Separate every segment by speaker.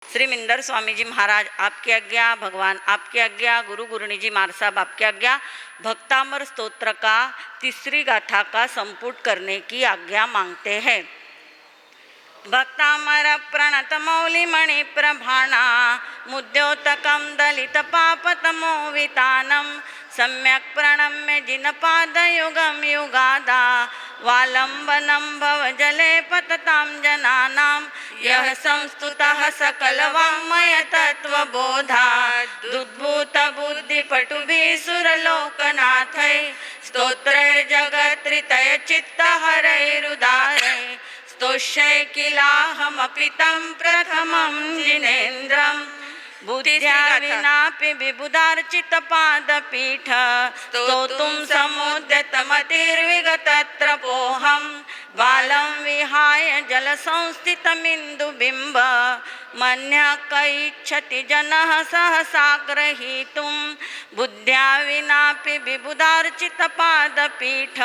Speaker 1: श्री मिंदर स्वामी जी महाराज आपकी आज्ञा, भगवान आपकी आज्ञा, गुरु गुरुनी जी महाराज साहब आपकी आज्ञा, भक्तामर स्तोत्र का तीसरी गाथा का संपुट करने की आज्ञा मांगते हैं। भक्तामर प्रणत मौलि मणि प्रभाणा मुद्योतकं दलित पापतमो वितानं सम्यक् प्रणम्य जिनपादयुगं युगादा वालंबनं भव जले पततां जनानां यः संस्तुतः सकलवाङ्मय तत्त्वबोधात् उद्भूत बुद्धिपटुभिः सुरलोकनाथैः स्तोत्रैर्जगत्त्रितय चित्तहरैरुदारैः स्तोष्यै किलाहमपि तं प्रथमं जिनेन्द्रम् बुद्ध्या विनापि विबुधार्चितपादपीठ स्तोतुं समुद्यतमतिर्विगतत्रपोऽहं बालं विहाय जलसंस्थितमिन्दुबिम्ब मन्यः क इच्छति जनः सहसा ग्रहीतुं बुद्ध्या विनापि विबुधार्चितपादपीठ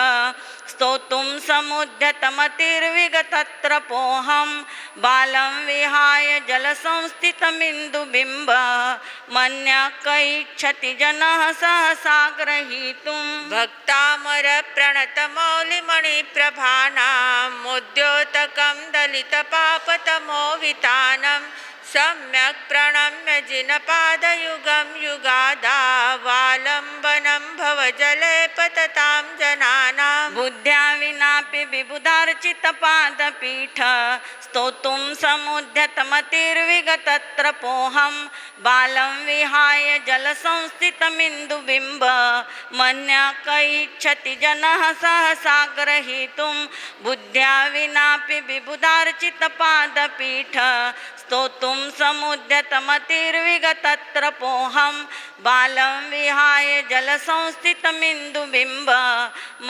Speaker 1: स्तोतुं समुद्यतमतिर्विगतत्रपोऽहं बालं विहाय जलसंस्थितमिन्दुबिम्ब मन्यः क इच्छति जनः सहसा ग्रहीतुं
Speaker 2: भक्तामर प्रणत मौलिमणि प्रभानामुद्योतकं दलितपापतमो वितानं सम्यक् प्रणम्य जिनपादयुगं युगादावालम्बनं भवजले पततां जनानां
Speaker 1: बुद्ध्या विनापि विबुधार्चितपादपीठ स्तोतुं समुद्यतमतिर्विगतत्रपोऽहं बालं विहाय जलसंस्थितमिन्दुबिम्ब मन्यः क इच्छति जनः सहसा ग्रहीतुं बुद्ध्या विनापि विबुधार्चितपादपीठ स्तोतुं समुद्यतमतिर्विगतत्रपोऽहं बालं विहाय जलसंस्थितमिन्दुबिम्ब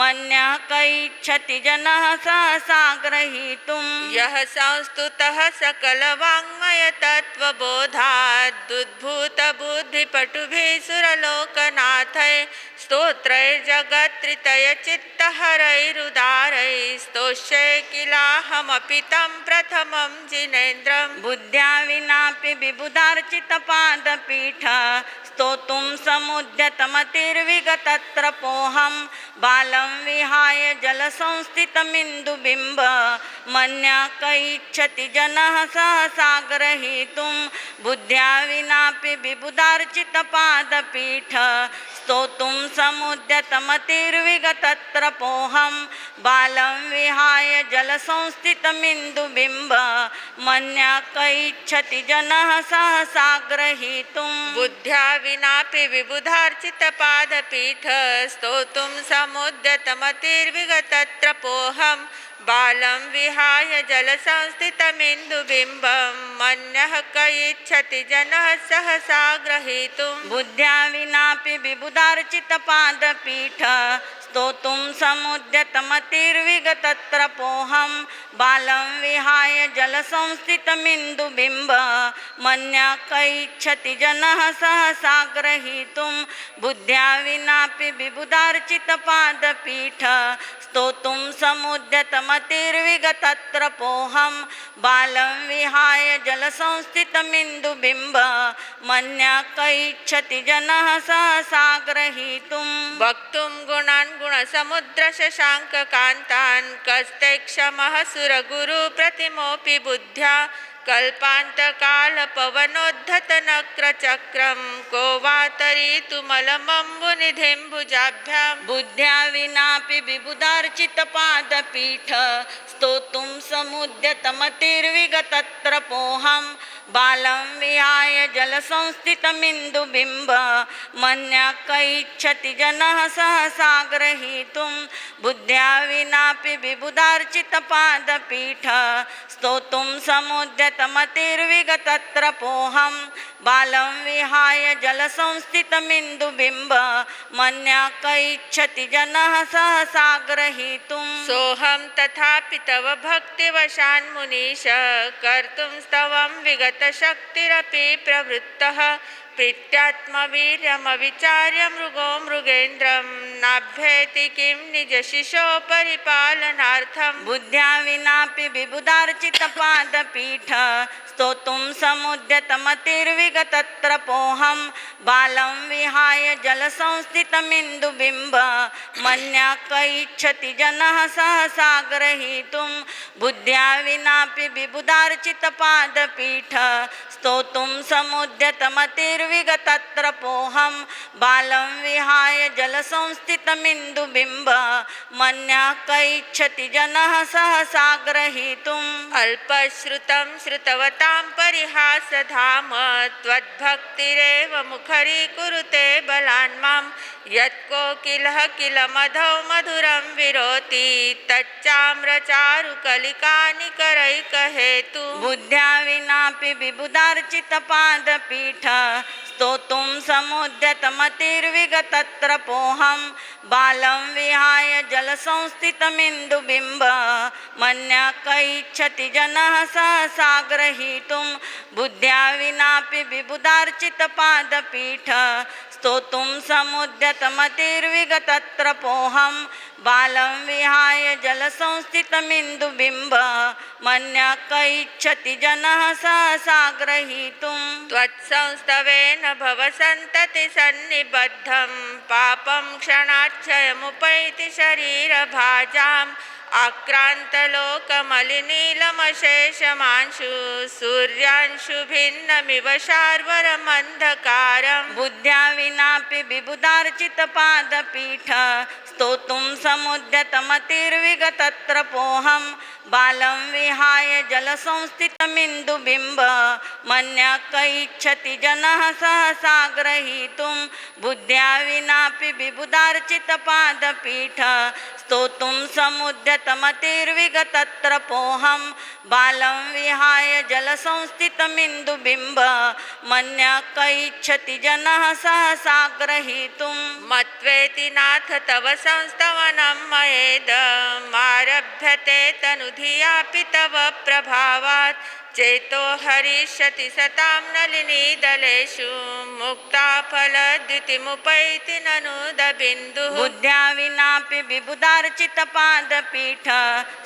Speaker 1: मन्यः क इच्छति जनः सहसा ग्रहीतुं
Speaker 2: यः संस्तुतः सकलवाङ्मय तत्त्वबोधात् उद्भूत बुद्धिपटुभिः सुरलोकनाथैः स्तोत्रैर्जगत्त्रितय चित्तहरैरुदारैः स्तोष्यै किलाहमपि तं प्रथमं जिनेन्द्रम्
Speaker 1: बुद्ध्या विनापि विबुधार्चितपादपीठ स्तोतुं समुद्यतमतिर्विगतत्रपोऽहं बालं विहाय जलसंस्थितमिन्दुबिम्ब मन्यः क इच्छति जनः सहसा ग्रहीतुं बुद्ध्या विनापि विबुधार्चितपादपीठ स्तोतुं समुद्यतमतिर्विगतत्रपोऽहं बालं विहाय जलसंस्थितमिन्दुबिम्ब मन्यः क इच्छति जनः सहसा ग्रहीतुं
Speaker 2: बुद्ध्या विनापि विबुधार्चितपादपीठ स्तोतुं समुद्यतमतिर्विगतत्रपोऽहं बालं विहाय जलसंस्थितमिन्दुबिम्बं मन्यः क इच्छति जनः सहसा ग्रहीतुं
Speaker 1: बुद्ध्या विनापि विबुधार्चितपादपीठ स्तोतुं समुद्यतमतिर्विगतत्रपोऽहं बालं विहाय जलसंस्थितमिन्दुबिम्ब मन्यः क इच्छति जनः सहसा ग्रहीतुं बुद्ध्या विनापि विबुधार्चितपादपीठ स्तोतुं समुद्यतमतिर्विगतत्रपोऽहं बालं विहाय जलसंस्थितमिन्दुबिम्ब मन्यः क इच्छति जनः सहसा ग्रहीतुं
Speaker 2: वक्तुं गुणान् गुणसमुद्रशशाङ्ककान्तान् कस्ते क्षमः सुरगुरुप्रतिमोऽपि बुद्ध्या कल्पान्तकालपवनोद्धतनक्रचक्रं को वा तरीतुमलमम्बुनिधिं भुजाभ्यां
Speaker 1: बुद्ध्या विनापि विबुधार्चितपादपीठ स्तोतुं समुद्यतमतिर्विगतत्रपोऽहं बालं विहाय जलसंस्थितमिन्दुबिम्ब मन्यः क इच्छति जनः सहसा ग्रहीतुं बुद्ध्या विनापि विबुधार्चितपादपीठ स्तोतुं समुद्यतमतिर्विगतत्रपोऽहं बालं विहाय जलसंस्थितमिन्दुबिम्ब मन्यः क इच्छति जनः सहसा ग्रहीतुं
Speaker 2: सोऽहं तथापि तव भक्तिवशान्मुनीश कर्तुं स्तवं विगतशक्तिरपि प्रवृत्तः प्रीत्यात्मवीर्यमविचार्य मृगो मृगेन्द्रं नाभ्येति किं निजशिशो परिपालनार्थं
Speaker 1: बुद्ध्या विनापि विबुधार्चितपादपीठ स्तोतुं समुद्यतमतिर्विगतत्रपोऽहं बालं विहाय जलसंस्थितमिन्दुबिम्ब मन्यः क इच्छति जनः सहसा ग्रहीतुं बुद्ध्या विनापि विबुधार्चितपादपीठ स्तोतुं समुद्यतमतिर्विगतत्रपोऽहं बालं विहाय जलसंस्थितमिन्दुबिम्ब मन्यः क इच्छति जनः सहसा ग्रहीतुम्
Speaker 2: अल्पश्रुतं श्रुतवतां परिहासधाम त्वद्भक्तिरेव मुखरीकुरुते बलान्मां यत्कोकिलः किल मधौ मधुरं विरोति तच्चाम्रचारुकलिकानिकरैकहेतु
Speaker 1: बुद्ध्या विनापि विबुधार्चितपादपीठ स्तोतुं समुद्यतमतिर्विगतत्रपोऽहं बालं विहाय जलसंस्थितमिन्दुबिम्ब मन्यः क इच्छति जनः सहसा ग्रहीतुं बुद्ध्या विनापि विबुधार्चितपादपीठ स्तोतुं समुद्यतमतिर्विगतत्रपोऽहं बालं विहाय जलसंस्थितमिन्दुबिम्ब मन्यः क इच्छति जनः सहसा ग्रहीतुं
Speaker 2: त्वत्संस्तवेन भवसन्ततिसन्निबद्धं पापं क्षणाक्षयमुपैति शरीरभाजाम् आक्रान्तलोकमलिनीलमशेषमांशु सूर्यांशु भिन्नमिव शार्वरमन्धकारम्
Speaker 1: बुद्ध्या विनापि विबुधार्चितपादपीठ स्तोतुं समुद्यतमतिर्विगतत्रपोऽहं बालं विहाय जलसंस्थितमिन्दुबिम्ब मन्यः क इच्छति जनः सहसा ग्रहीतुं बुद्ध्या विनापि विबुधार्चितपादपीठ स्तोतुं समुद्यतमतिर्विगतत्रपोऽहं बालं विहाय जलसंस्थितमिन्दुबिम्ब मन्यः क इच्छति जनः सहसा ग्रहीतुम्
Speaker 2: मत्वेति नाथ तव संस्तवनं मयेदमारभ्यते तनुधियापि तव प्रभावात् चेतो हरिष्यति सतां नलिनीदलेषु मुक्ताफलद्युतिमुपैति ननुदबिन्दुः
Speaker 1: बुद्ध्या विनापि विबुधार्चितपादपीठ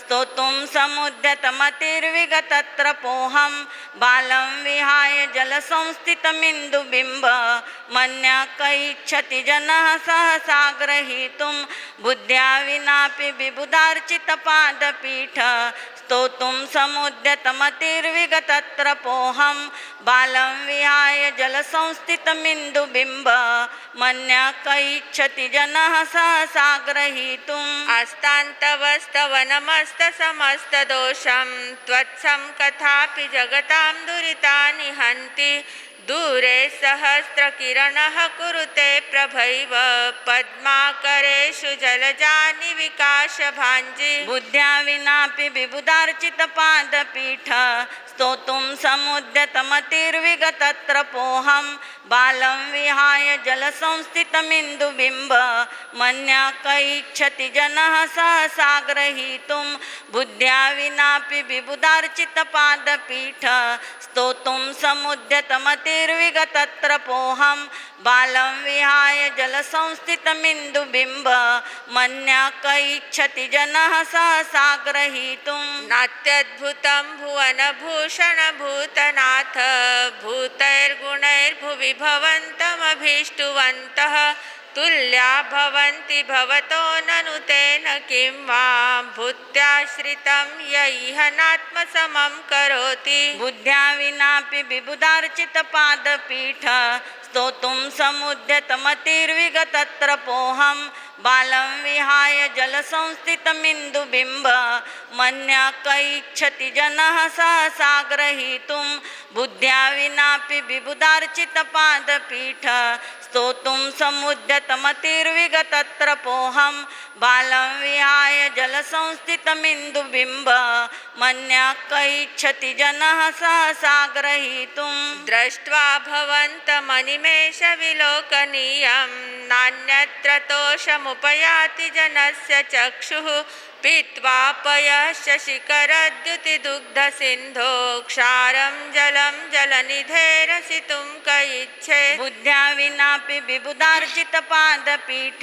Speaker 1: स्तोतुं समुद्यतमतिर्विगतत्रपोऽहं बालं विहाय जलसंस्थितमिन्दुबिम्ब मन्यः क इच्छति जनः सहसा ग्रहीतुं बुद्ध्या विनापि विबुधार्चितपादपीठ स्तोतुं समुद्यतमतिर्विगतत्रपोऽहं बालं विहाय जलसंस्थितमिन्दुबिम्ब मन्यः क इच्छति जनः सहसा ग्रहीतुम्
Speaker 2: आस्तान्तवस्तव नमस्तसमस्तदोषं त्वत्सं कथापि जगतां दुरितानि हन्ति दूरे सहस्रकिरणः कुरुते प्रभैव पद्माकरेषु जलजानि विकाशभाञ्जी
Speaker 1: बुद्ध्या विनापि विबुधार्चितपादपीठ स्तोतुं समुद्यतमतिर्विगतत्रपोऽहं बालं विहाय जलसंस्थितमिन्दुबिम्ब मन्यः क इच्छति जनः सहसा ग्रहीतुं बुद्ध्या विनापि विबुधार्चितपादपीठ स्तोतुं समुद्यतमतिर्विगतत्रपोऽहं बालं विहाय जलसंस्थितमिन्दुबिम्ब मन्यः क इच्छति जनः सहसा ग्रहीतुम्
Speaker 2: नात्यद्भुतं भुवनभूषणभूतनाथ भूतैर्गुणैर्भुवि भवन्तमभीष्टुवन्तः तुल्या भवन्ति भवतो ननु तेन किं वा भूत्याश्रितं य इह नात्मसमं करोति
Speaker 1: बुद्ध्या विनापि विबुधार्चितपादपीठ स्तोतुं समुद्यतमतिर्विगतत्रपोऽहं बालं विहाय जलसंस्थितमिन्दुबिम्ब मन्यः क इच्छति जनः सहसा ग्रहीतुं बुद्ध्या विनापि विबुधार्चितपादपीठ स्तोतुं समुद्यतमतिर्विगतत्रपोऽहं बालं विहाय जलसंस्थितमिन्दुबिम्ब मन्यः क इच्छति जनः सहसा ग्रहीतुम्
Speaker 2: दृष्ट्वा भवन्तमनिमेषविलोकनीयं नान्यत्र तोषमुपयाति जनस्य चक्षुः पीत्वा पयश्शशिखरद्युतिदुग्धसिन्धो क्षारं जलं जलनिधेरसितुं क इच्छेत्
Speaker 1: बुद्ध्या विनापि विबुधार्जितपादपीठ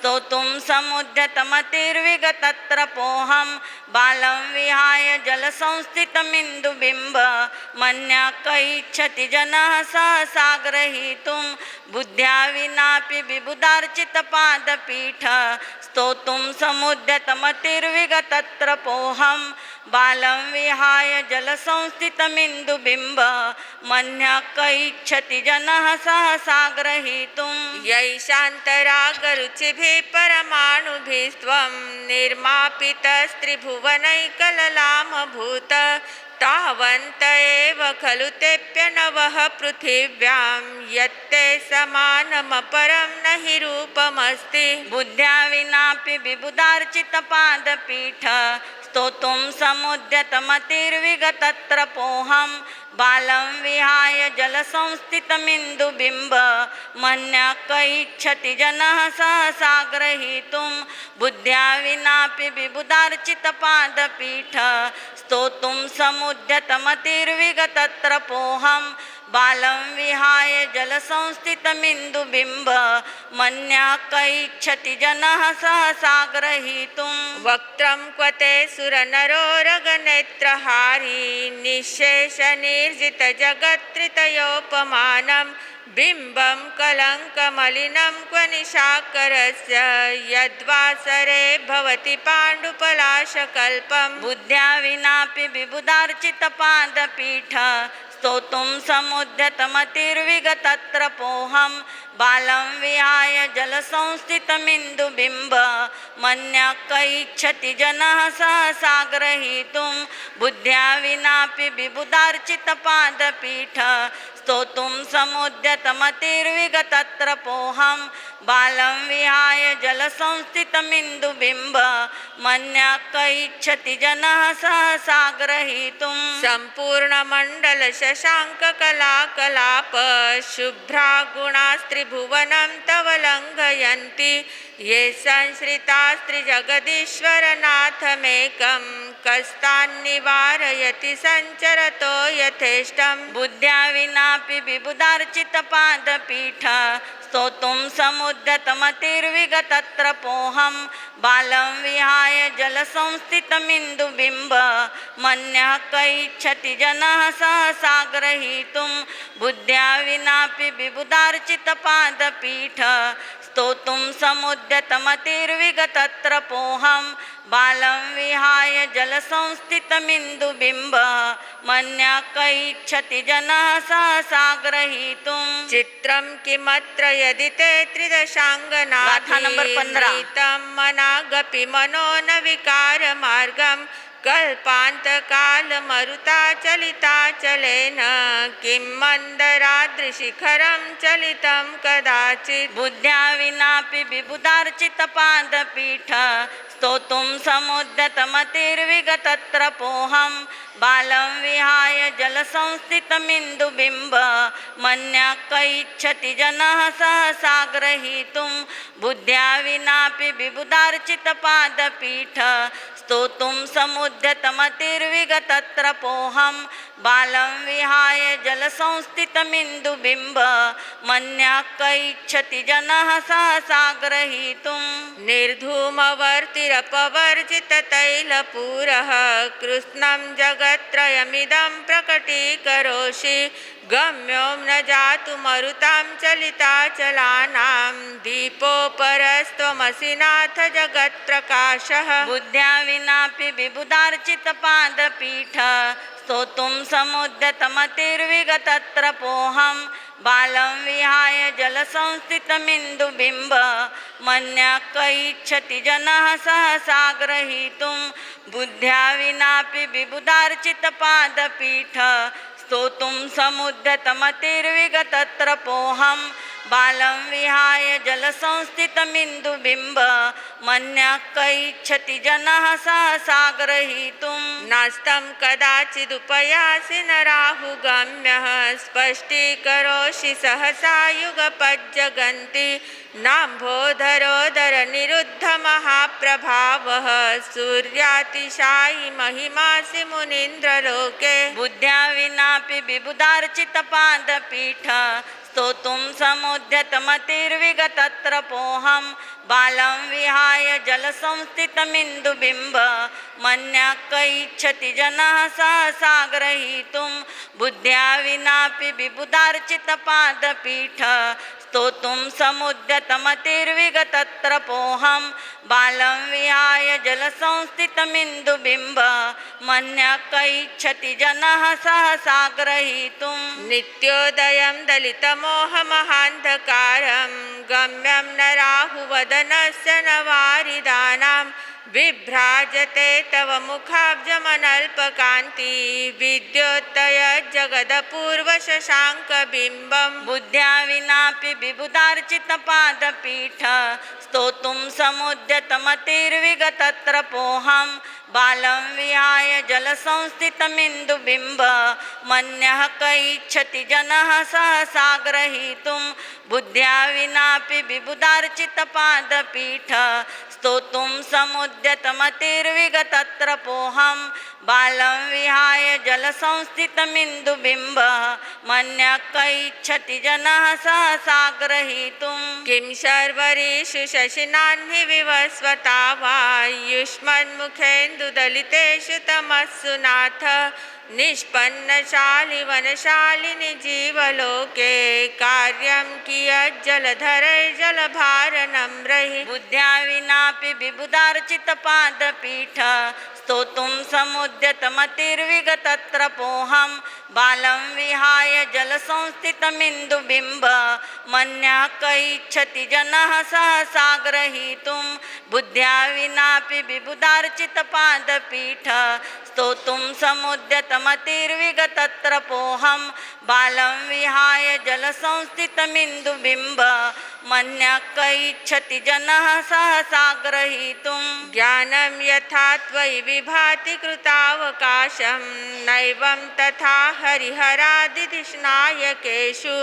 Speaker 1: स्तोतुं समुद्यतमतिर्विगतत्रपोऽहं बालं विहाय जलसंस्थितमिन्दुबिम्ब मन्यः क इच्छति जनः सहसा ग्रहीतुं बुद्ध्या विनापि विबुधार्जितपादपीठ स्तोतुं समुद्यतमतिर्विगतत्रपोऽहं बालं विहाय जलसंस्थितमिन्दुबिम्ब मन्यः क इच्छति जनः सहसा ग्रहीतुं
Speaker 2: यैषान्तरागरुचिभिः परमाणुभिस्त्वं निर्मापितस्त्रिभुवनैकललामभूत तावन्त एव खलु तेऽप्यनवः पृथिव्यां यत्ते समानमपरं न हि रूपमस्ति
Speaker 1: बुद्ध्या विनापि विबुधार्चितपादपीठ स्तोतुं समुद्यतमतिर्विगतत्रपोऽहं बालं विहाय जलसंस्थितमिन्दुबिम्ब मन्यः क इच्छति जनः सहसा ग्रहीतुं बुद्ध्या विनापि विबुधार्चितपादपीठ स्तोतुं समुद्यतमतिर्विगतत्रपोऽहं बालं विहाय जलसंस्थितमिन्दुबिम्ब मन्यः क इच्छति जनः सहसा ग्रहीतुं
Speaker 2: वक्त्रं क्वते सुरनरोरगनेत्रहारी निःशेषनिर्जितजगत्त्रितयोपमानं बिम्बं कलङ्कमलिनं क्व निशाकरस्य यद्वासरे भवति पाण्डुपलाशकल्पं
Speaker 1: बुद्ध्या विनापि विबुधार्चितपादपीठ स्तोतुं समुद्यतमतिर्विगतत्रपोऽहं बालं विहाय जलसंस्थितमिन्दुबिम्ब मन्यः क इच्छति जनः सहसा ग्रहीतुं बुद्ध्या विनापि विबुधार्चितपादपीठ स्तोतुं समुद्यतमतिर्विगतत्रपोऽहं बालं विहाय जलसंस्थितमिन्दुबिम्ब मन्यः क इच्छति जनः सहसा ग्रहीतुं
Speaker 2: सम्पूर्णमण्डलशशाङ्ककलाकलाप शुभ्रा गुणास्त्रिभुवनं तव लङ्घयन्ति ये संश्रितास्त्रिजगदीश्वरनाथमेकं कस्तान्निवारयति सञ्चरतो यथेष्टं
Speaker 1: बुद्ध्या विनापि विबुधार्चितपादपीठ स्तोतुं समुद्यतमतिर्विगतत्रपोऽहं बालं विहाय जलसंस्थितमिन्दुबिम्ब मन्यः क इच्छति जनः सहसा ग्रहीतुं बुद्ध्या विनापि विबुधार्चितपादपीठ स्तोतुं समुद्यतमतिर्विगतत्रपोऽहं बालं विहाय जलसंस्थितमिन्दुबिम्ब मन्यः क इच्छति जनः सहसा ग्रहीतुं
Speaker 2: चित्रं किमत्र यदि ते
Speaker 1: गाथा नंबर 15
Speaker 2: त्रिदशाङ्गनाथं मनागपि मनो न विकारमार्गं कल्पान्तकालमरुताचलिताचलेन किं मन्दराद्रिशिखरं चलितं कदाचित्
Speaker 1: बुद्ध्या विनापि विबुधार्चितपादपीठ स्तोतुं समुद्यतमतिर्विगतत्रपोऽहं बालं विहाय जलसंस्थितमिन्दुबिम्ब मन्यः क इच्छति जनः सहसा ग्रहीतुं बुद्ध्या विनापि विबुधार्चितपादपीठ स्तोतुं समुद्यतमतिर्विगतत्रपोऽहं बालं विहाय जलसंस्थितमिन्दुबिम्ब मन्यः क इच्छति जनः सहसा ग्रहीतुं
Speaker 2: निर्धूमवर्तिरपवर्जिततैलपूरः कृत्स्नं जगत्त्रयमिदं प्रकटीकरोषि गम्यो न जातु मरुतां चलिताचलानां दीपोपरस्त्वमसि नाथ जगत्प्रकाशः
Speaker 1: बुद्ध्या विनापि विबुधार्चितपादपीठ स्तोतुं समुद्यतमतिर्विगतत्रपोऽहं बालं विहाय जलसंस्थितमिन्दुबिम्ब मन्यः क इच्छति जनः सहसा ग्रहीतुं बुद्ध्या विनापि विबुधार्चितपादपीठ स्तोतुं समुद्यतमतिर्विगतत्रपोऽहं बालं विहाय जलसंस्थितमिन्दुबिम्ब मन्यः क इच्छति जनः सहसा ग्रहीतुं
Speaker 2: नास्तं कदाचिदुपयासि न राहुगम्यः स्पष्टीकरोषि सहसा युगपज्जगन्ति नाम्भोधरोदरनिरुद्धमहाप्रभावः सूर्यातिशायि महिमासि मुनीन्द्रलोके
Speaker 1: बुद्ध्या विनापि विबुधार्चितपादपीठ स्तोतुं समुद्यतमतिर्विगतत्रपोऽहं बालं विहाय जलसंस्थितमिन्दुबिम्ब मन्यः क इच्छति जनः सहसा ग्रहीतुं बुद्ध्या विनापि विबुधार्चितपादपीठ स्तोतुं समुद्यतमतिर्विगतत्रपोऽहं बालं विहाय जलसंस्थितमिन्दुबिम्ब मन्यः क इच्छति जनः सहसा ग्रहीतुं
Speaker 2: नित्योदयं दलितमोहमहान्धकारं गम्यं न राहुवदनस्य न वारिदानां विभ्राजते तव मुखाब्जमनल्पकान्ति विद्योत्तयज्जगदपूर्वशशाङ्कबिम्बं
Speaker 1: बुद्ध्या विनापि विबुधार्चितपादपीठ स्तोतुं समुद्यतमतिर्विगतत्रपोऽहं बालं विहाय जलसंस्थितमिन्दुबिम्ब मन्यः क इच्छति जनः सहसा ग्रहीतुं बुद्ध्या विनापि विबुधार्चितपादपीठ स्तोतुं समुद्यतमतिर्विगतत्रपोऽहं बालं विहाय जलसंस्थितमिन्दुबिम्ब मन्यः क इच्छति जनः सहसा ग्रहीतुं
Speaker 2: किं शर्वरीषु शशिनाह्नि विवस्वता वा युष्मन्मुखेन्दुदलितेषु तमस्सु नाथ निष्पन्नशालिवनशालिनि जीवलोके कार्यं कियज्जलधरैर्जलभारनम्रैः
Speaker 1: बुद्ध्या विनापि विबुधार्चितपादपीठ स्तोतुं समुद्यतमतिर्विगतत्रपोऽहं बालं विहाय जलसंस्थितमिन्दुबिम्ब मन्यः क इच्छति जनः सहसा ग्रहीतुं बुद्ध्या विनापि विबुधार्चितपादपीठ स्तोतुं समुद्यतमतिर्विगतत्रपोऽहं बालं विहाय जलसंस्थितमिन्दुबिम्ब मन्यः क इच्छति जनः सहसा ग्रहीतुं
Speaker 2: ज्ञानं यथा त्वयि विभाति कृतावकाशं नैवं तथा हरिहरादिधिष्णायकेषु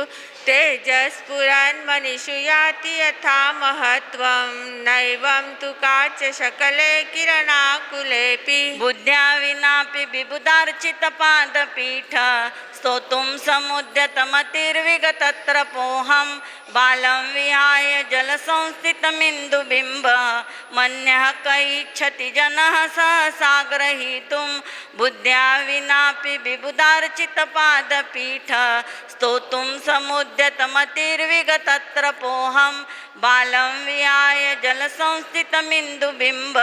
Speaker 2: तेजस्फुरन्मनिषु याति यथा महत्त्वं नैवं तु काचशकले किरणाकुलेऽपि
Speaker 1: बुद्ध्या विनापि विबुधार्चितपादपीठ स्तोतुं समुद्यतमतिर्विगतत्रपोऽहं बालं विहाय जलसंस्थितमिन्दुबिम्ब मन्यः क इच्छति जनः सहसा ग्रहीतुं बुद्ध्या विनापि विबुधार्चितपादपीठ स्तोतुं समुद्यतमतिर्विगतत्रपोऽहं बालं विहाय जलसंस्थितमिन्दुबिम्ब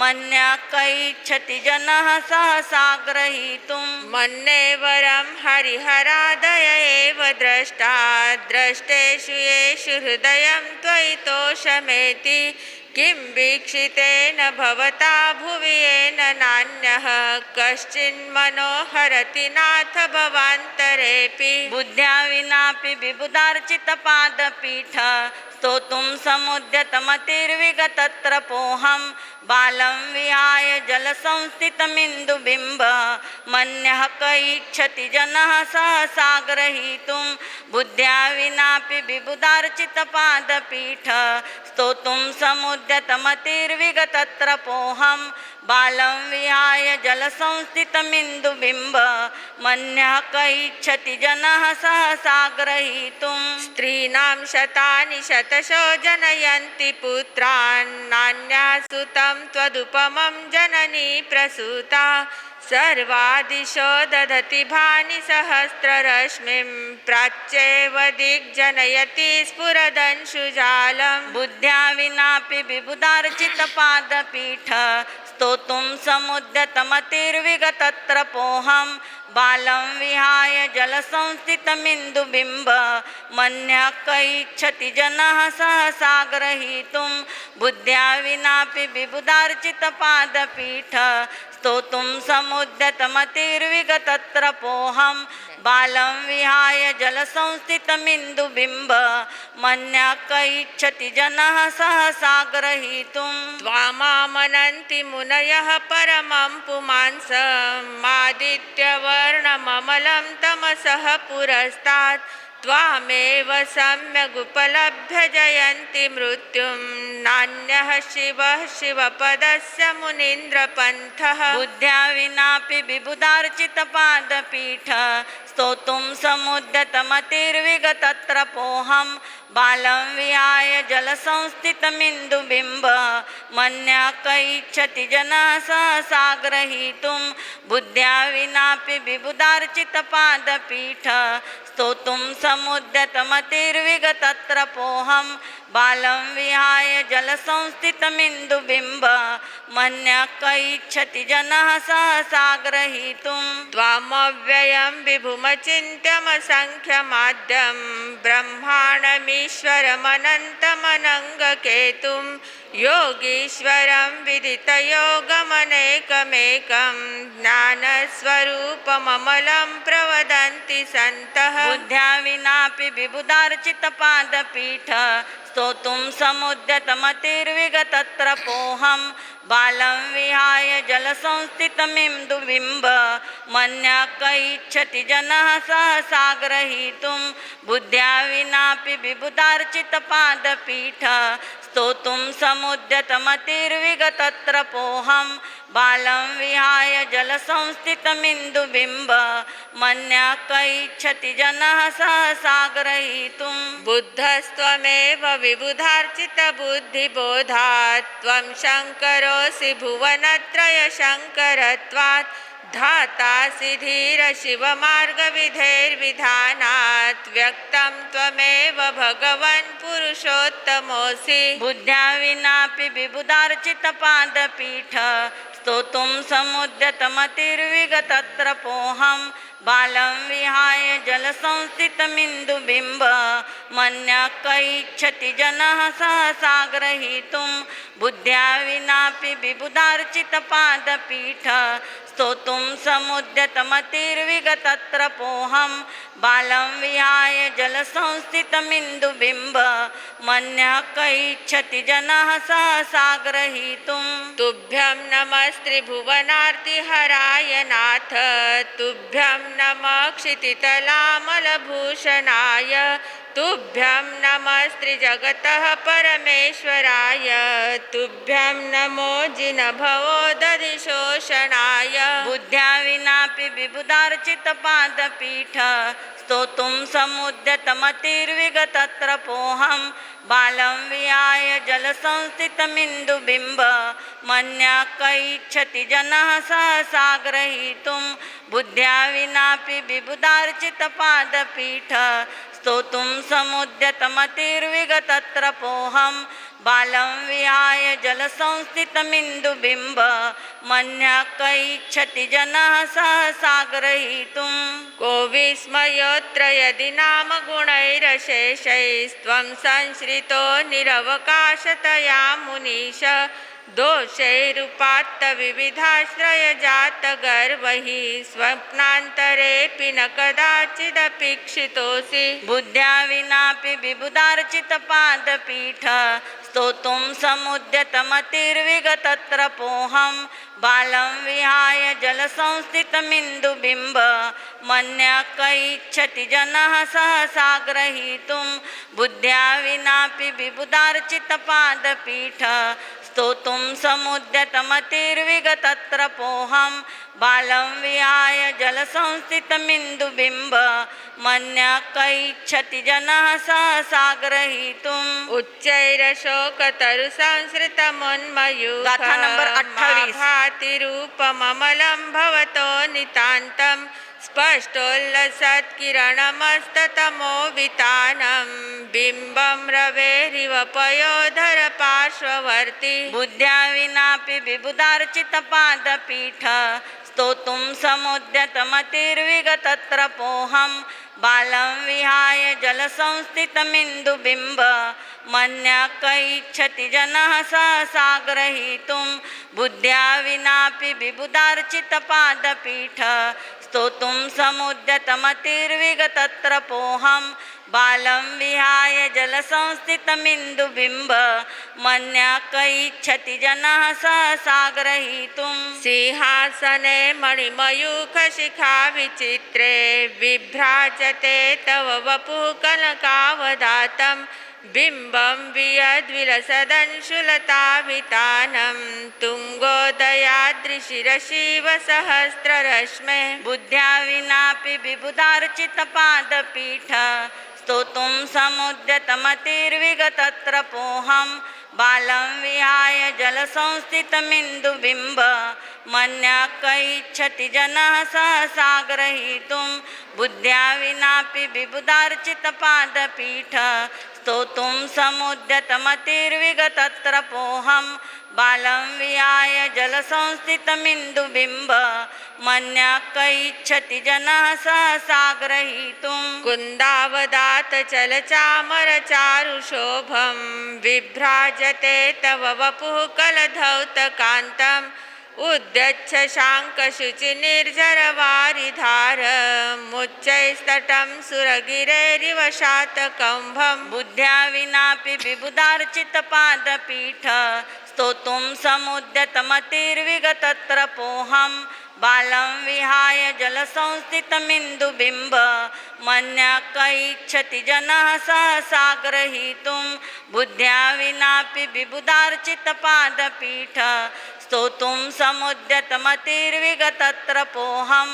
Speaker 1: मन्यः क इच्छति जनः सहसा ग्रहीतुं
Speaker 2: मन्ये वरं हरिहरादय एव द्रष्टा द्रष्टेषु येषु हृदयं त्वयि तोषमेति किं वीक्षितेन भवता भुवि येन नान्यः कश्चिन्मनोहरति नाथ भवान्तरेऽपि
Speaker 1: बुद्ध्या विनापि विबुधार्चितपादपीठ स्तोतुं समुद्यतमतिर्विगतत्रपोऽहं बालं विहाय जलसंस्थितमिन्दुबिम्ब मन्यः क इच्छति जनः सहसा ग्रहीतुं बुद्ध्या विनापि विबुधार्चितपादपीठ स्तोतुं समुद्यतमतिर्विगतत्रपोऽहं बालं विहाय जलसंस्थितमिन्दुबिम्ब मन्यः क इच्छति जनः सहसा ग्रहीतुं
Speaker 2: स्त्रीणां शतानि शतशो जनयन्ति पुत्रान् नान्याः सुतं त्वदुपमं जननी प्रसूता सर्वादिशो दधति भानि सहस्ररश्मिं प्राच्येव दिग्जनयति स्फुरदंशुजालं
Speaker 1: बुद्ध्या विनापि विबुधार्चितपादपीठ स्तोतुं समुद्यतमतिर्विगतत्रपोऽहं बालं विहाय जलसंस्थितमिन्दुबिम्ब मन्यः क इच्छति जनः सहसा ग्रहीतुं बुद्ध्या विनापि विबुधार्चितपादपीठ स्तोतुं समुद्यतमतिर्विगतत्रपोऽहं बालं विहाय जलसंस्थितमिन्दुबिम्ब मन्यः क इच्छति जनः सहसा ग्रहीतुम्
Speaker 2: त्वामामनन्ति मुनयः परमं पुमांसमादित्यवर्णममलं तमसः पुरस्तात् त्वामेव सम्यगुपलभ्य जयन्ति मृत्युं नान्यः शिवः शिवपदस्य मुनीन्द्रपन्थः
Speaker 1: बुद्ध्या विनापि विबुधार्चितपादपीठ स्तोतुं समुद्यतमतिर्विगतत्रपोऽहं बालं विहाय जलसंस्थितमिन्दुबिम्ब मन्यः क इच्छति जनः सहसा ग्रहीतुं बुद्ध्या विनापि विबुधार्चितपादपीठ स्तोतुं समुद्यतमतिर्विगतत्रपोऽहं बालं विहाय जलसंस्थितमिन्दुबिम्ब मन्यः क इच्छति जनः सहसा ग्रहीतुम्
Speaker 2: त्वामव्ययं विभुमचिन्त्यमसङ्ख्यमाद्यं ब्रह्माणमीश्वरमनन्तमनङ्गकेतुं योगीश्वरं विदितयोगमनेकमेकं ज्ञानस्वरूपममलं प्रवदन्ति सन्तः
Speaker 1: बुद्ध्या विनापि विबुधार्चितपादपीठ स्तोतुं समुद्यतमतिर्विगतत्रपोऽहं बालं विहाय जलसंस्थितमिन्दुबिम्ब मन्यः क इच्छति जनः सहसा ग्रहीतुं बुद्ध्या विनापि विबुधार्चितपादपीठ स्तोतुं समुद्यतमतिर्विगतत्रपोऽहं बालं विहाय जलसंस्थितमिन्दुबिम्ब मन्यः क इच्छति जनः सहसा ग्रहीतुं
Speaker 2: बुद्धस्त्वमेव विबुधार्चितबुद्धिबोधात् त्वं शङ्करोऽसि भुवनत्रयशङ्करत्वात् धातासि धीरशिवमार्गविधेर्विधानात् व्यक्तं त्वमेव भगवन् पुरुषोत्तमोऽसि
Speaker 1: बुद्ध्या विनापि विबुधार्चितपादपीठ स्तोतुं समुद्यतमतिर्विगतत्रपोऽहं बालं विहाय जलसंस्थितमिन्दुबिम्ब मन्यः क इच्छति जनः सहसा ग्रहीतुं बुद्ध्या विनापि विबुधार्चितपादपीठ स्तोतुं समुद्यतमतिर्विगतत्रपोऽहं बालं विहाय जलसंस्थितमिन्दुबिम्ब मन्यः क इच्छति जनः सहसा ग्रहीतुं
Speaker 2: तुभ्यं नमस्त्रिभुवनार्तिहराय नाथ तुभ्यं नमः क्षितितलामलभूषणाय तुभ्यं नमस्त्रिजगतः परमेश्वराय तुभ्यं नमो जिनभवोदधिशोषणाय
Speaker 1: बुद्ध्या विनापि विबुधार्चितपादपीठ स्तोतुं समुद्यतमतिर्विगतत्रपोऽहं बालं विहाय जलसंस्थितमिन्दुबिम्ब मन्यः क इच्छति जनः सहसा ग्रहीतुं बुद्ध्या विनापि विबुधार्चितपादपीठ स्तोतुं समुद्यतमतिर्विगतत्रपोऽहं बालं विहाय जलसंस्थितमिन्दुबिम्ब मन्यः क इच्छति जनः सहसा ग्रहीतुं
Speaker 2: को विस्मयोऽत्र यदि नाम गुणैरशेषैस्त्वं संश्रितो निरवकाशतया मुनीश दोषैरुपात्तविविधाश्रयजातगर्वैः स्वप्नान्तरेऽपि न कदाचिदपीक्षितोऽसि
Speaker 1: बुद्ध्या विनापि विबुधार्चितपादपीठ स्तोतुं समुद्यतमतिर्विगतत्रपोऽहं बालं विहाय जलसंस्थितमिन्दुबिम्ब मन्यः क इच्छति जनः सहसा ग्रहीतुं बुद्ध्या विनापि विबुधार्चितपादपीठ स्तोतुं समुद्यतमतिर्विगतत्रपोऽहं बालं विहाय जलसंस्थितमिन्दुबिम्ब मन्यः क इच्छति जनः सहसा ग्रहीतुम्
Speaker 2: उच्चैरशोकतरुसंसृतमुन्मयूखं
Speaker 1: गाथा नंबर 28
Speaker 2: भातिरूपममलं भवतो नितान्तं स्पष्टोल्लसत्किरणमस्ततमोवितानं बिम्बं रवेरिव पयोधर पार्श्ववर्ती
Speaker 1: बुद्ध्या विनापि विबुधार्चितपादपीठ स्तोतुं समुद्यतमतिर्विगतत्रपोऽहं बालं विहाय जलसंस्थितमिन्दुबिम्ब मन्यः कैच्छति जनः सहसा ग्रहीतुं बुद्ध्या विनापि विबुधार्चितपादपीठ स्तोतुं समुद्यतमतिर्विगतत्रपोऽहं बालं विहाय जलसंस्थितमिन्दुबिम्ब मन्यः कैच्छति जनः सहसा ग्रहीतुं
Speaker 2: सिंहासने मणिमयूखशिखा विचित्रे विभ्राजते तव वपुः कनकावदातं बिम्बं वियद्विलसदंशुलतावितानं तुङ्गोदयाद्रिशिरशिवसहस्ररश्मे
Speaker 1: बुद्ध्या विनापि विबुधार्चितपादपीठ स्तोतुं समुद्यतमतिर्विगतत्रपोऽहं बालं विहाय जलसंस्थितमिन्दुबिम्ब मन्यः कैच्छति जनः सहसा ग्रहीतुं बुद्ध्या विनापि विबुधार्चितपादपीठ स्तोतुं समुद्यतमतिर्विगतत्रपोऽहं बालं विहाय जलसंस्थितमिन्दुबिम्ब मन्यः कैच्छति जनः सहसा ग्रहीतुं
Speaker 2: कुन्दावदातचलचामरचारुशोभं विभ्राजते तव वपुः कलधौतकान्तम् उद्यच्छ शाङ्कशुचिनिर्झरवारिधारमुच्चैस्तटं सुरगिरेरिव शातकम्भं
Speaker 1: बुद्ध्या विनापि विबुधार्चितपादपीठ स्तोतुं समुद्यतमतिर्विगतत्रपोऽहं बालं विहाय जलसंस्थितमिन्दुबिम्ब मन्यः कैच्छति जनः सहसा ग्रहीतुं बुद्ध्या विनापि विबुधार्चितपादपीठ स्तोतुं समुद्यतमतिर्विगतत्रपोऽहं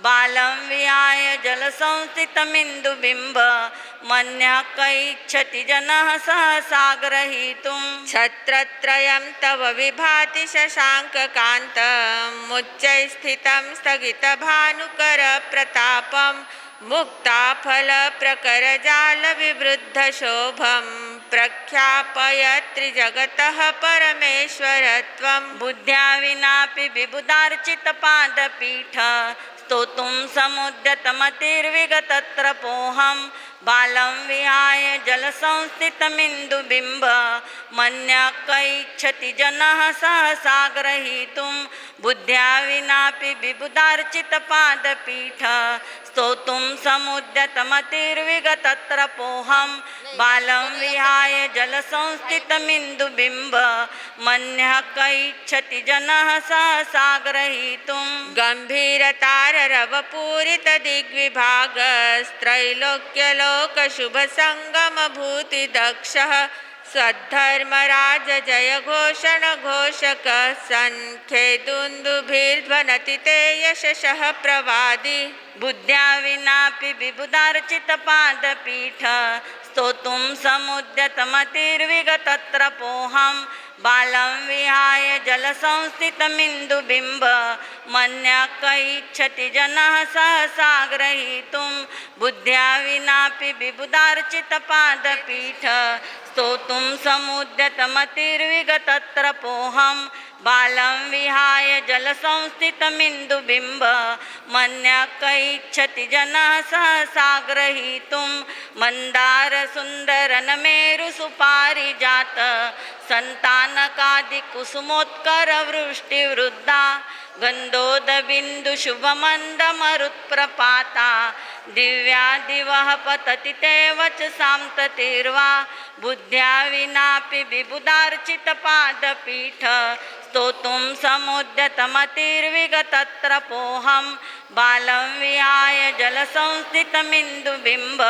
Speaker 1: बालं विहाय जलसंस्थितमिन्दुबिम्ब मन्यः कैच्छति जनः सहसा ग्रहीतुं
Speaker 2: छत्रत्रयं तव विभाति शशाङ्ककान्तमुच्चैस्थितं स्थगितभानुकरप्रतापं मुक्ताफलप्रकरजालविवृद्धशोभं प्रख्यापयत्रिजगतः परमेश्वरत्वं
Speaker 1: बुद्ध्या विनापि विबुधार्चितपादपीठ स्तोतुं समुद्यतमतिर्विगतत्रपोऽहं बालं विहाय जलसंस्थितमिन्दुबिम्ब मन्यः कैच्छति जनः सहसा ग्रहीतुं बुद्ध्या विनापि विबुधार्चितपादपीठ स्तोतुं समुद्यतमतिर्विगतत्रपोऽहं बालं विहाय जलसंस्थितमिन्दुबिम्ब मन्यः कैच्छति जनः सहसा ग्रहीतुं
Speaker 2: गम्भीरताररवपूरितदिग्विभागस्त्रैलोक्यलोकशुभसङ्गमभूतिदक्षः स्वधर्मराजजयघोषणघोषकः सन्खेदुन्दुभिर्ध्वनति ते यशसः प्रवादि
Speaker 1: बुद्ध्या विनापि विबुधार्चितपादपीठ स्तोतुं समुद्यतमतिर्विगतत्रपोऽहं बालं विहाय जलसंस्थितमिन्दुबिम्ब मन्यः कैच्छति जनः सहसा ग्रहीतुं बुद्ध्या विनापि विबुधार्चितपादपीठ स्तोतुं समुद्यतमतिर्विगतत्रपोऽहं बालं विहाय जलसंस्थितमिन्दुबिम्ब मन्यः कैच्छति जनः सहसा ग्रहीतुं मन्दारसुन्दरनमेरुसुपारिजात सन्तानकादिकुसुमोत्करवृष्टिवृद्धा गन्धोदबिन्दुशुभमन्दमरुत्प्रपाता दिव्या दिवः पतति ते वचसां ततिर्वा बुद्ध्या विनापि विबुधार्चितपादपीठ स्तोतुं समुद्यतमतिर्विगतत्रपोऽहं बालं विहाय जलसंस्थितमिन्दुबिम्ब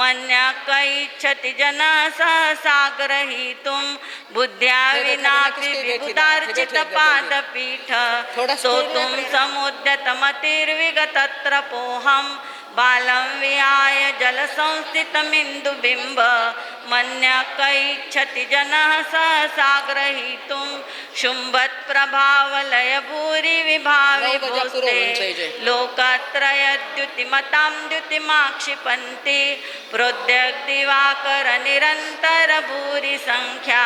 Speaker 1: मन्यः कैच्छति जनः सहसा ग्रहीतुं बुद्ध्या विनापि विबुधार्चितपादपीठ स्तोतुं समुद्यतमतिर्विगतत्रपोऽहं बालं विहाय जलसंस्थितमिन्दुबिम्ब मन्यः कैच्छति जनः सहसा ग्रहीतुं शुम्भत्प्रभावलय भूरि विभाविभूस्ते लोकत्रयद्युतिमतां द्युतिमाक्षिपन्ति प्रोद्यग्दिवाकर निरन्तर भूरि संख्या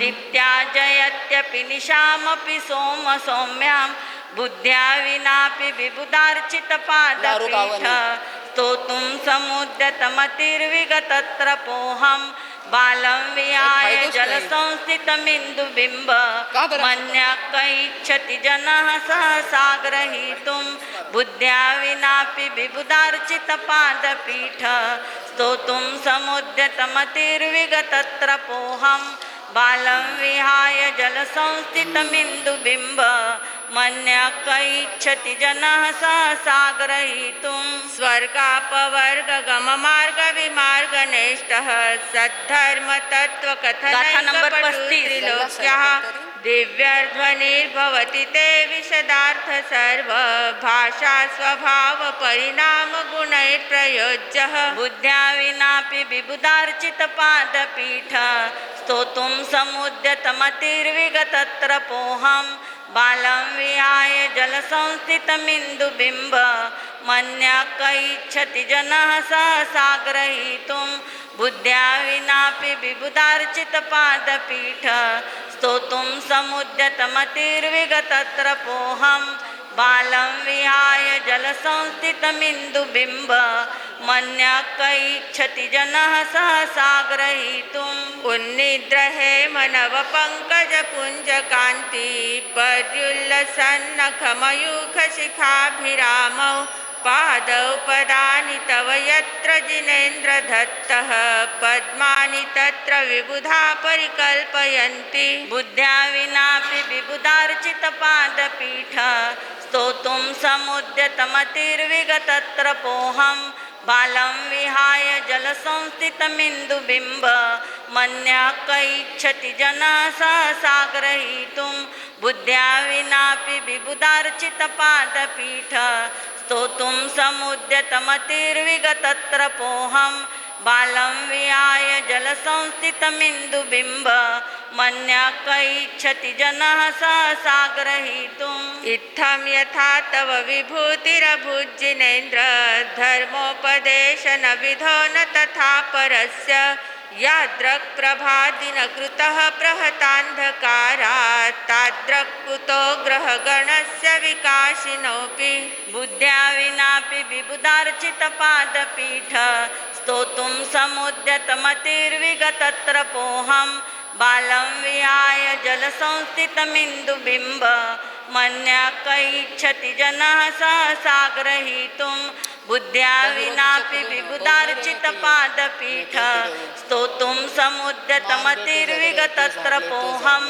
Speaker 1: दीप्त्या जयत्यपि निशामपि सोम सौम्यां बुद्ध्या विनापि विबुधार्चितपादपीठ स्तोतुं समुद्यतमतिर्विगतत्रपोऽहं बालं विहाय
Speaker 3: फायदोच नाही.
Speaker 1: जलसंस्थितमिन्दुबिम्ब
Speaker 3: का बरं?
Speaker 1: मन्यः कैच्छति जनः सहसा ग्रहीतुं बुद्ध्या विनापि विबुधार्चितपादपीठ स्तोतुं समुद्यतमतिर्विगतत्रपोऽहं बालं विहाय जलसंस्थितमिन्दुबिम्ब मन्यः कैच्छति जनः सहसा ग्रहीतुं
Speaker 2: स्वर्गापवर्गगममार्गविमार्गनेष्टः
Speaker 1: गाथा नंबर 35.
Speaker 2: सद्धर्मतत्त्वकथनैकपटुस्त्रिलोक्यः दिव्यध्वनिर्भवति ते विशदार्थ सर्व भाषा स्वभाव परिणाम गुणैर्प्रयोज्यः
Speaker 1: बुद्ध्या विनापि विबुधार्चितपादपीठ स्तोतुं समुद्यतमतिर्विगतत्रपोऽहं बालं विहाय जलसंस्थितमिन्दुबिम्ब मन्यः कैच्छति जनः सहसा ग्रहीतुं बुद्ध्या विनापि विबुधार्चितपादपीठ स्तोतुं समुद्यतमतिर्विगतत्रपोऽहं बालं विहाय जलसंस्थितमिन्दुबिम्ब मन्यः कैच्छति जनः सहसा ग्रहीतुं
Speaker 2: उन्निद्रहे मनवपङ्कजपुञ्जकान्ति पर्युल्लसन्नखमयूखशिखाभिरामौ पादौ पदानि तव यत्र जिनेन्द्रदत्तः पद्मानि तत्र विबुधा परिकल्पयन्ति
Speaker 1: बुद्ध्या विनापि विबुधार्चितपादपीठ स्तोतुं समुद्यतमतिर्विगतत्रपोऽहं बालं विहाय जलसंस्थितमिन्दुबिम्ब मन्यः कैच्छति जनः सहसा ग्रहीतुं बुद्ध्या विनापि विबुधार्चितपादपीठ स्तोतुं समुद्यतमतिर्विगतत्रपोऽहं बालं विहाय जलसंस्थितमिन्दुबिम्ब मन्यः कैच्छति जनः सहसा ग्रहीतुं
Speaker 2: इत्थं यथा तव विभूतिरभुज्जिनेन्द्र धर्मोपदेशनविधो न तथा परस्य यादृक्प्रभादिनकृतः प्रहतान्धकारात् तादृक्कुतो ग्रहगणस्य विकाशिनोऽपि
Speaker 1: बुद्ध्या विनापि विबुधार्चितपादपीठ स्तोतुं समुद्यतमतिर्विगतत्रपोऽहं बालं विहाय जलसंस्थितमिन्दुबिम्ब मन्यः कैच्छति जनः सहसा ग्रहीतुं बुद्ध्या विनापि विबुधार्चितपादपीठ स्तोतुं समुद्यतमतिर्विगतत्रपोऽहं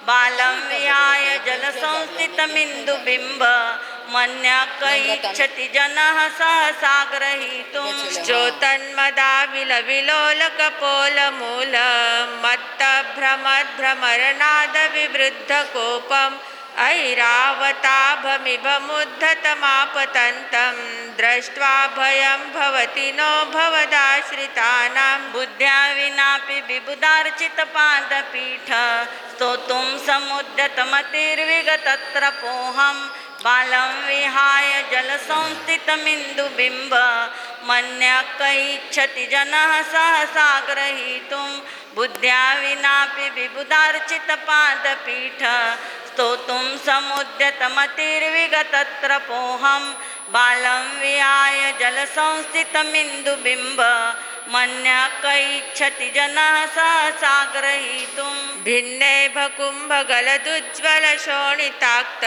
Speaker 1: बालं विहाय जलसंस्थितमिन्दुबिम्ब मन्यः कैच्छति जनः सहसा ग्रहीतुं
Speaker 2: श्रोतन्मदाविलविलोलकपोलमूल मत्तभ्रमद्भ्रमरनादविवृद्धकोपम् ऐरावताभमिभमुद्धतमापतन्तं दृष्ट्वा भयं भवति नो भवदाश्रितानां
Speaker 1: बुद्ध्या विनापि विबुधार्चितपादपीठ स्तोतुं समुद्यतमतिर्विगतत्रपोऽहं बालं विहाय जलसंस्थितमिन्दुबिम्ब मन्यः कैच्छति जनः सहसा ग्रहीतुं बुद्ध्या विनापि विबुधार्चितपादपीठ स्तोतुं समुद्यतमतिर्विगतत्रपोऽहं बालं विहाय जलसंस्थितमिन्दुबिम्ब मन्यः कैच्छति जनः सहसा ग्रहीतुं
Speaker 2: भिन्ने भकुम्भगलदुज्ज्वलशोणिताक्त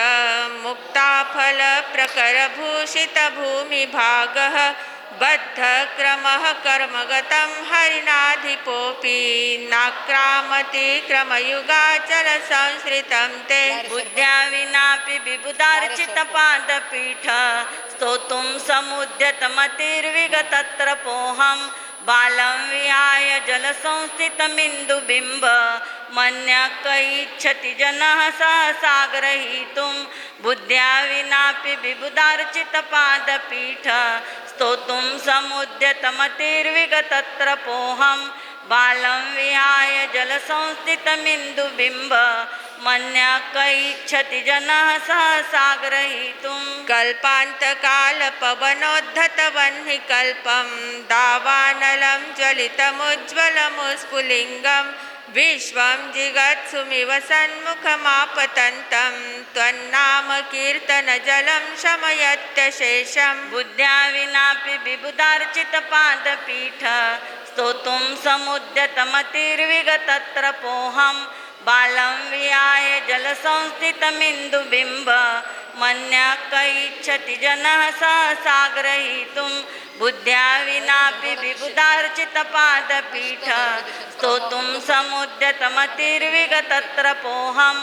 Speaker 2: मुक्ताफलप्रकरभूषितभूमिभागः बद्धक्रमः कर्मगतं हरिणाधिपोऽपि नाक्रामति क्रमयुगाचलसंश्रितं ते
Speaker 1: बुद्ध्या विनापि विबुधार्चितपादपीठ स्तोतुं समुद्यतमतिर्विगतत्रपोऽहं बालं विहाय जलसंस्थितमिन्दुबिम्ब मन्यः कैच्छति जनः सहसा ग्रहीतुं बुद्ध्या विनापि विबुधार्चितपादपीठ स्तोतुं समुद्यतमतिर्विगतत्रपोऽहं बालं विहाय जलसंस्थितमिन्दुबिम्ब मन्यः कैच्छति जनः सहसा ग्रहीतुं
Speaker 2: कल्पान्तकालपवनोद्धतवह्निकल्पं दावानलं ज्वलितमुज्ज्वलमुस्फुलिङ्गं विश्वं जिगत्सुमिव सन्मुखमापतन्तं त्वन्नामकीर्तनजलं शमयत्यशेषं
Speaker 1: बुद्ध्या विनापि विबुधार्चितपादपीठ स्तोतुं समुद्यतमतिर्विगतत्रपोऽहं बालं विहाय जलसंस्थितमिन्दुबिम्ब मन्यः क इच्छति जनः सहसा ग्रहीतुं बुद्ध्या विनापि विबुधार्चितपादपीठ स्तोतुं समुद्यतमतिर्विगतत्रपोऽहं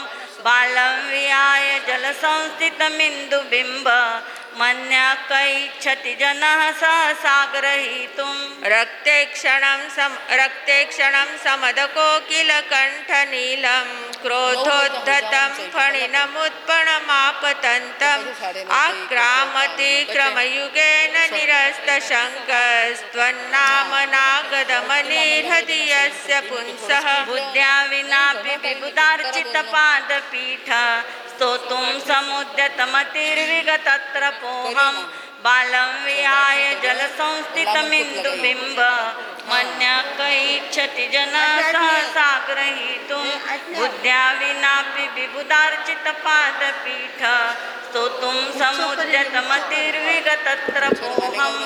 Speaker 1: बालं विहाय जलसंस्थितमिन्दुबिम्ब मन्यः क इच्छति जनः सहसा ग्रहीतुं
Speaker 2: रक्ते क्षणं समदकोकिलकण्ठनीलं क्रोधोद्धतं फणिनमुत्पणमापतन्तम् आक्रामतिक्रमयुगेन निरस्तशङ्कस्त्वन्नामनागदमनिर्हति यस्य पुंसः
Speaker 1: बुद्ध्या विनापि विबुधार्चितपादपीठ स्तोतुं समुद्यतमतिर्विगतत्रपोऽहं बालं विहाय जलसंस्थितमिन्दुबिम्ब मन्यः क इच्छति जनः सहसा ग्रहीतुं बुद्ध्या विनापि विबुधार्चितपादपीठ स्तोतुं समुद्यतमतिर्विगतत्रपोऽहं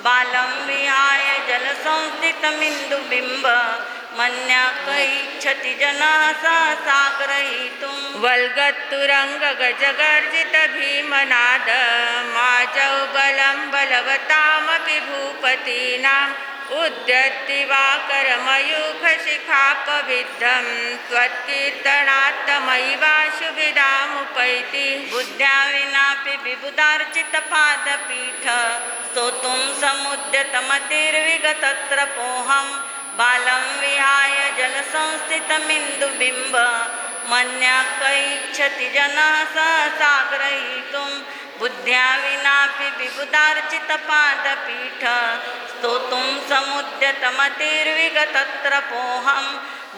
Speaker 1: बालं विहाय जलसंस्थितमिन्दुबिम्ब मन्यः क इच्छति जनः सहसा ग्रहीतुं
Speaker 2: वल्गत्तुरङ्गगजगर्जितभीमनाद माजौ बलं बलवतामपि भूपतीनाम् उद्यत्तिवाकरमयूखशिखापविद्धं त्वत्कीर्तनात्तमैवाशुभिदामुपैति
Speaker 1: बुद्ध्या विनापि विबुधार्चितपादपीठ स्तोतुं समुद्यतमतिर्विगतत्रपोऽहं बालं विहाय जलसंस्थितमिन्दुबिम्ब मन्यः क इच्छति जनः सहसा ग्रहीतुं बुद्ध्या विनापि विबुधार्चितपादपीठ स्तोतुं समुद्यतमतिर्विगतत्रपोऽहं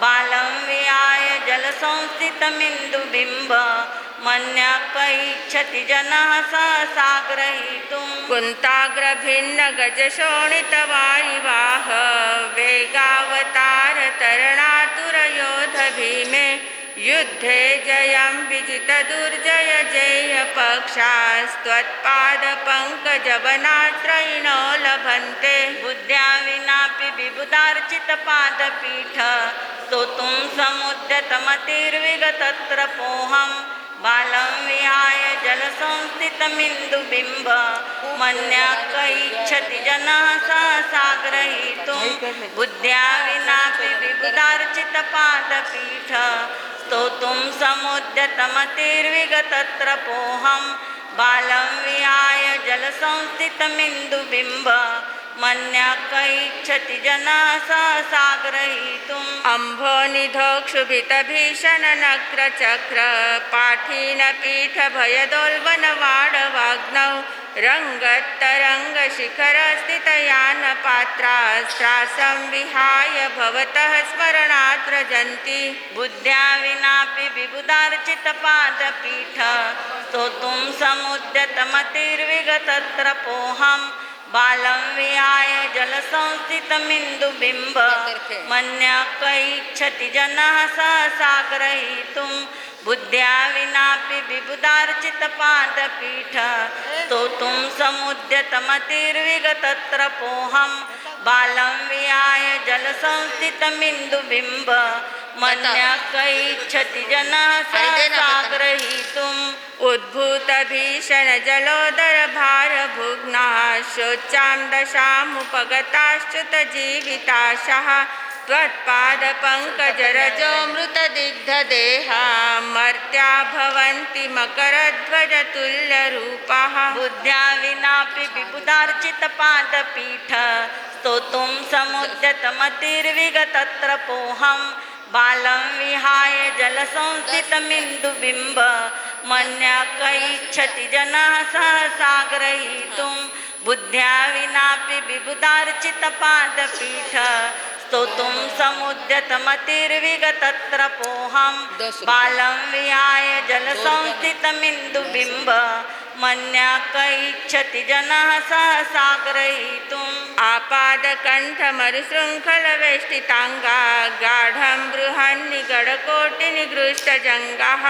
Speaker 1: बालं विहाय जलसंस्थितमिन्दुबिम्ब मन्यः क इच्छति जनः सहसा ग्रहीतुं
Speaker 2: कुन्ताग्रभिन्नगजशोणितवारिवाह वेगावतारतरणातुरयोध भीमे युद्धे जयं विजितदुर्जय जेयपक्षास्त्वत्पादपङ्कजवनाश्रयिणो लभन्ते
Speaker 1: बुद्ध्या विनापि विबुधार्चितपादपीठ स्तोतुं समुद्यतमतिर्विगतत्रपोऽहं बालं विहाय जलसंस्थितमिन्दुबिम्ब मन्यः क इच्छति जनः सहसा ग्रहीतुं बुद्ध्या विनापि विबुधार्चितपादपीठ स्तोतुं समुद्यतमतिर्विगतत्रपोऽहं बालं विहाय जलसंस्थितमिन्दुबिम्ब मन्यः क इच्छति जनः सहसा ग्रहीतुं
Speaker 2: अम्भोनिधोक्षुभितभीषणनक्रचक्र पाठीनपीठभयदोल्बनवाडवाग्नौ रङ्गत्तरङ्गशिखरस्थितयानपात्रास्त्रासं विहाय भवतः स्मरणात् व्रजन्ति
Speaker 1: बुद्ध्या विनापि विबुधार्चितपादपीठ स्तोतुं समुद्यतमतिर्विगतत्रपोऽहं बालं विहाय जलसंस्थितमिन्दुबिम्ब मन्यः क इच्छति जनः सहसा ग्रहीतुं बुद्ध्या विनापि विबुधार्चितपादपीठ स्तोतुं समुद्यतमतिर्विगतत्रपोऽहं बालं विहाय जलसंस्थितमिन्दुबिम्ब मन्यः क इच्छति जनः सहसा ग्रहीतुम्
Speaker 2: उद्भूतभीषणजलोदरभारभुग्नाः शोचां दशामुपगताश्च्युतजीविताशः त्वत्पादपङ्कजरजो मृतदिग्धदेहा मर्त्या भवन्ति मकरध्वजतुल्यरूपाः
Speaker 1: बुद्ध्या विनापि विबुधार्चितपादपीठ स्तोतुं समुद्यतमतिर्विगतत्रपोऽहं बालं विहाय जलसंस्थितमिन्दुबिम्ब मन्यः क इच्छति जनः सहसा ग्रहीतुं बुद्ध्या विनापि विबुधार्चितपादपीठ स्तोतुं समुद्यतमतिर्विगतत्रपोऽहं बालं विहाय जलसंस्थितमिन्दुबिम्ब मन्यः क इच्छति जनः सहसा ग्रहीतुम्
Speaker 2: आपादकण्ठमरुशृङ्खलवेष्टिताङ्गा गाढं बृहन्निगडकोटिनिगृष्टजङ्गाः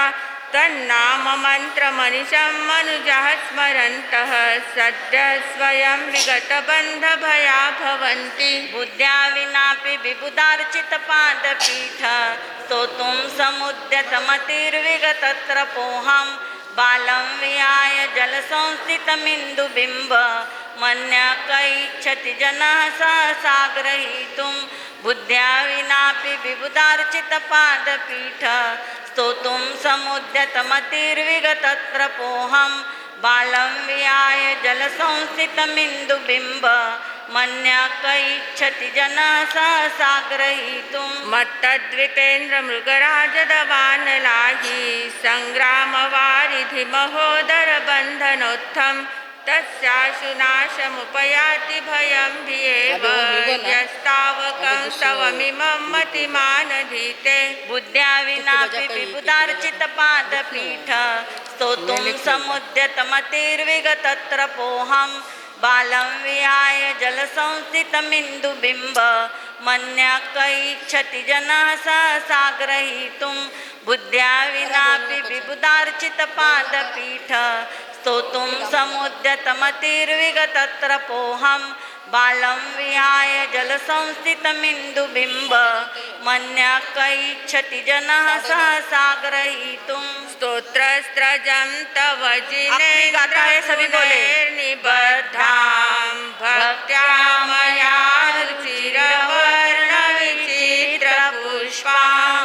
Speaker 2: तन्नाममन्त्रमनिशं मनुजः स्मरन्तः सद्यः स्वयं विगतबन्धभया भवन्ति
Speaker 1: बुद्ध्या विनापि विबुधार्चितपादपीठ स्तोतुं समुद्यतमतिर्विगतत्रपोऽहं बालं विहाय जलसंस्थितमिन्दुबिम्ब मन्यकैच्छति जनः सहसा ग्रहीतुं बुद्ध्या विनापि विबुधार्चितपादपीठ स्तोतुं समुद्यतमतिर्विगतत्रपोऽहं बालं विहाय जलसंस्थितमिन्दुबिम्ब मन्यकैच्छति जनः सहसा ग्रहीतुं
Speaker 2: मत्तद्विपेन्द्रमृगराजदवानलाही सङ्ग्रामवारिधिमहोदरबन्धनोत्थं तस्याशुनाशमुपयाति भयं भियेव यस्तावकं स्तवमिमं मतिमानधीते
Speaker 1: बुद्ध्या विनापि विबुधार्चितपादपीठ स्तोतुं समुद्यतमतिर्विगतत्रपोऽहं बालं विहाय जलसंस्थितमिन्दुबिम्ब मन्यकैच्छति जनः सहसा ग्रहीतुं बुद्ध्या विनापि विबुधार्चितपादपीठ स्तोतुं समुद्यतमतिर्विगतत्रपोऽहं बालं विहाय जलसंस्थितमिन्दुबिम्ब मन्यकैच्छति जनः सहसा ग्रहीतुं
Speaker 2: स्तोत्रस्त्रजं तव
Speaker 1: अपनी गाथा है, सभी बोले।
Speaker 2: निबद्धां भक्त्या मया रुचिरवर्णविचित्रपुष्पां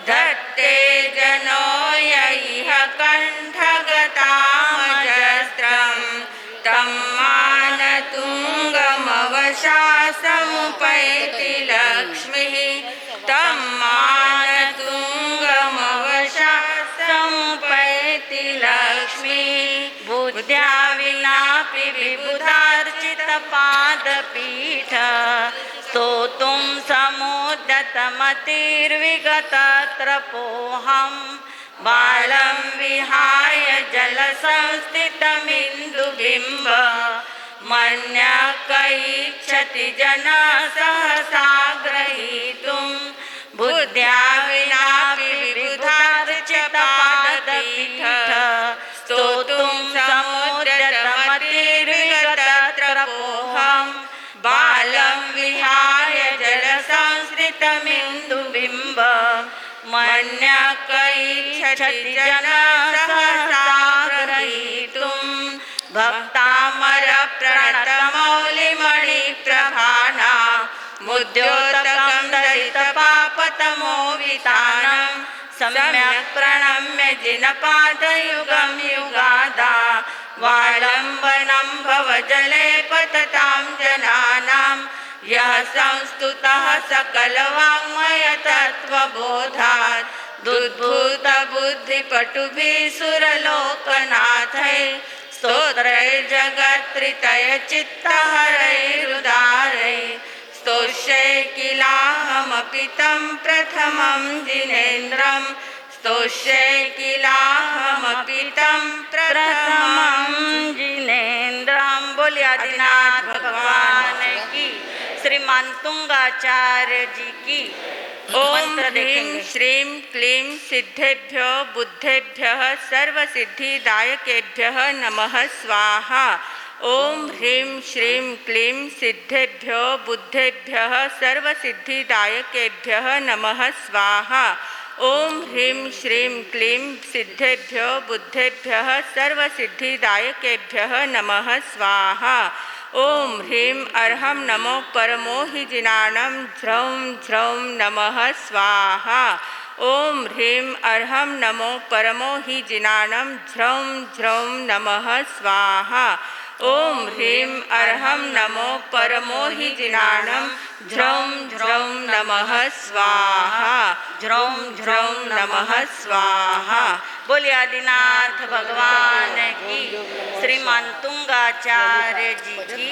Speaker 2: धत्ते जनो यैह कण्ठगतामजस्त्रं तं मानतुङ्गमवशासमुपैति लक्ष्मीः तं मानतुङ्गमवशासमुपैति लक्ष्मीः बुद्ध्या विनापि विबुधार्चितपादपीठ स्तोतुं समुद्यतमतिर्विगतत्रपोऽहं बालं विहाय जलसंस्थितमिन्दुबिम्ब मन्यकैच्छति जनः सहसा ग्रहीतुं बुद्ध्या विनापि विबुधार्चितपादपीठ स्तोतुं समुद्यतमतिर्विगतत्रपोऽहं बालं विहाय जलसंस्थितमिन्दुबिम्ब मन्यकैच्छति जनः सहसा ग्रहीतुं भक्तामरप्रणतमौलिमणिप्रभाना मुद्योतकं दलितपापतमोवितानं सम्यक् प्रणम्य जिनपादयुगं युगादा वालम्बनं भवजले पततां जनानां यः संस्तुतः सकलवाङ्मयतत्त्वबोधात् दुद्भूतबुद्धिपटुभिः सुरलोकनाथैः स्तोत्रैर्जगत्त्रितयचित्तहरैरुदारैः स्तोष्ये किलाहमपि तं प्रथमं जिनेन्द्रं स्तोष्ये किलाहमपि तं प्रथमं
Speaker 1: जिनेन्द्रं। बोलिए आदिनाथ भगवान की, श्रीमान तुंगाचार्य जी की।
Speaker 2: ओम
Speaker 1: मंत्र
Speaker 2: ह्रीं
Speaker 1: देखेंगे।
Speaker 2: श्रीं क्लीं सिद्धेभ्यो बुद्धेभ्यः सर्वसिद्धिदायकेभ्यः नमः स्वाहा। ओम ह्रीं श्रीं क्लीं सिद्धेभ्यो बुद्धेभ्यः सर्वसिद्धिदायकेभ्यः नमः स्वाहा। ओम ह्रीं श्रीं क्लीं सिद्धेभ्यो बुद्धेभ्यः सर्वसिद्धिदायकेभ्यः नमः स्वाहा। ओम ह्रीं अर्हं नमो परमो हि जिनानं झ्रौं झ्रौं नमः स्वाहा। ओम ह्रीं अर्हं नमो परमो हि जिनानं झ्रौं झ्रौं नमः स्वाहा। ओम ह्रीं अर्हं नमो परमो हि जिनानं झ्रौं झ्रौं नमः स्वाहा। झ्रौं झ्रौं नमः स्वाहा।
Speaker 1: बोलिए आदिनाथ भगवान की, श्रीमान तुंगाचार्य जी की।